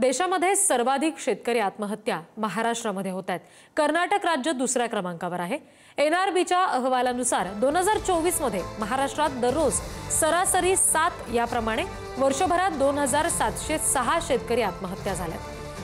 देशामध्ये सर्वाधिक शेतकरी आत्महत्या महाराष्ट्रामध्ये होत आहेत। कर्नाटक राज्य दुसऱ्या क्रमांकावर आहे। एनआरबीच्या अहवालानुसार 2024 मध्ये महाराष्ट्रात दररोज सरासरी 7 याप्रमाणे वर्षभरात 2706 शेतकरी आत्महत्या झाल्या।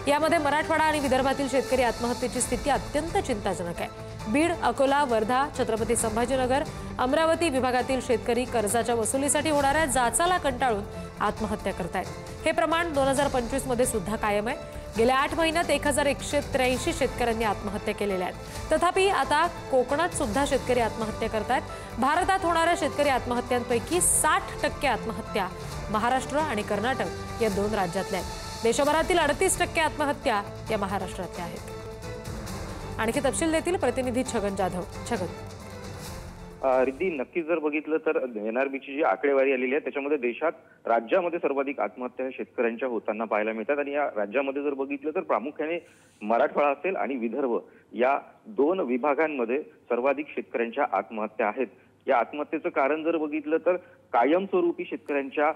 यामध्ये मराठवाडा आणि विदर्भातील शेतकरी आत्महत्येची स्थिती अत्यंत चिंताजनक आहे। बीड, अकोला, वर्धा, छत्रपती संभाजीनगर, अमरावती विभागातील शेतकरी कर्जाच्या वसुलीसाठी होणाऱ्या जाचाला कंटाळून आत्महत्या करतायत। हे प्रमाण 2025 मध्ये सुद्धा कायम आहे। गेल्या 8 महिन्यात 1183 शेतकऱ्यांनी आत्महत्या केलेल्या आहेत। तथापि आता कोकणात सुद्धा शेतकरी आत्महत्या करतायत। भारतात होणाऱ्या शेतकरी आत्महत्यांपैकी 60% आत्महत्या महाराष्ट्र आणि कर्नाटक या दोन राज्यातल्या आहेत। देशभरातील 38% आत्महत्या या महाराष्ट्रातल्या आहेत। आणखी तपशील देतील प्रतिनिधी छगन जाधव। छगन, रिद्धी, नक्कीच जर बघितलं तर एनआरबीची जी आकडेवारी आलेली आहे त्याच्यामध्ये देशात राज्यामध्ये सर्वाधिक आत्महत्या शेतकऱ्यांच्या होताना पाहायला मिळतात। आणि या राज्यामध्ये जर बघितलं तर प्रामुख्याने मराठवाडा असेल आणि विदर्भ या दोन विभागांमध्ये सर्वाधिक शेतकऱ्यांच्या आत्महत्या आहेत। या आत्महत्येचं कारण जर बघितलं तर कायमस्वरूपी शेतकऱ्यांच्या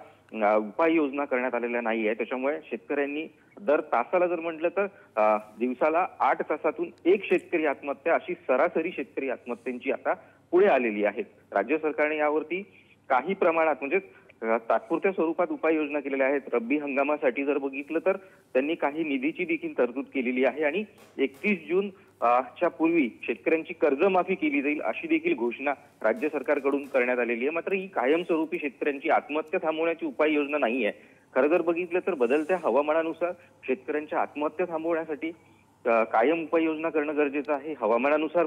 उपाययोजना करण्यात आलेल्या नाही आहे। त्याच्यामुळे शेतकऱ्यांनी दर तासाला जर म्हटलं तर दिवसाला 8 तासातून एक शेतकरी आत्महत्या अशी सरासरी शेतकरी आत्महत्यांची आता पुढे आलेली आहे। राज्य सरकारने यावरती काही प्रमाणात म्हणजे तात्पुरत्या स्वरूपात उपाययोजना केलेल्या आहेत। रब्बी हंगामासाठी जर बघितलं तर त्यांनी काही निधीची देखील तरतूद केलेली आहे आणि 31 जून च्या पूर्वी शेतकऱ्यांची कर्जमाफी केली जाईल अशी देखील घोषणा राज्य सरकारकडून करण्यात आलेली आहे। मात्र ही कायमस्वरूपी शेतकऱ्यांची आत्महत्या थांबवण्याची उपाययोजना नाही आहे। खरं जर बघितलं तर बदलत्या हवामानानुसार शेतकऱ्यांच्या आत्महत्या थांबवण्यासाठी कायम उपाययोजना करणं गरजेचं आहे। हवामानानुसार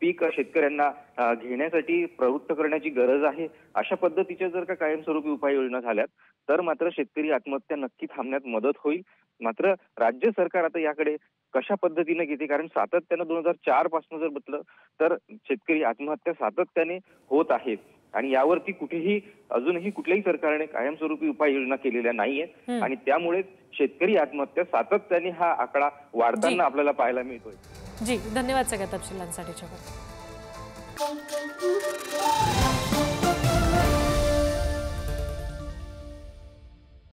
पीक शेतकऱ्यांना घेण्यासाठी प्रवृत्त करण्याची गरज आहे। अशा पद्धतीच्या जर का कायमस्वरूपी उपाययोजना झाल्यात तर मात्र शेतकरी आत्महत्या नक्की थांबण्यात मदत होईल। मात्र राज्य सरकार आता याकडे कशा पद्धतीने घेते, कारण सातत्याने 2004 पासून जर बघितलं तर शेतकरी आत्महत्या सातत्याने होत आहेत आणि यावरती कुठेही अजूनही कुठल्याही सरकारने कायमस्वरूपी उपाययोजना केलेल्या नाहीये आणि त्यामुळे शेतकरी आत्महत्या सातत्याने हा आकडा वाढताना आपल्याला पाहायला मिळतोय। जी, धन्यवाद सगळ्या तपशिलांसाठी छगन।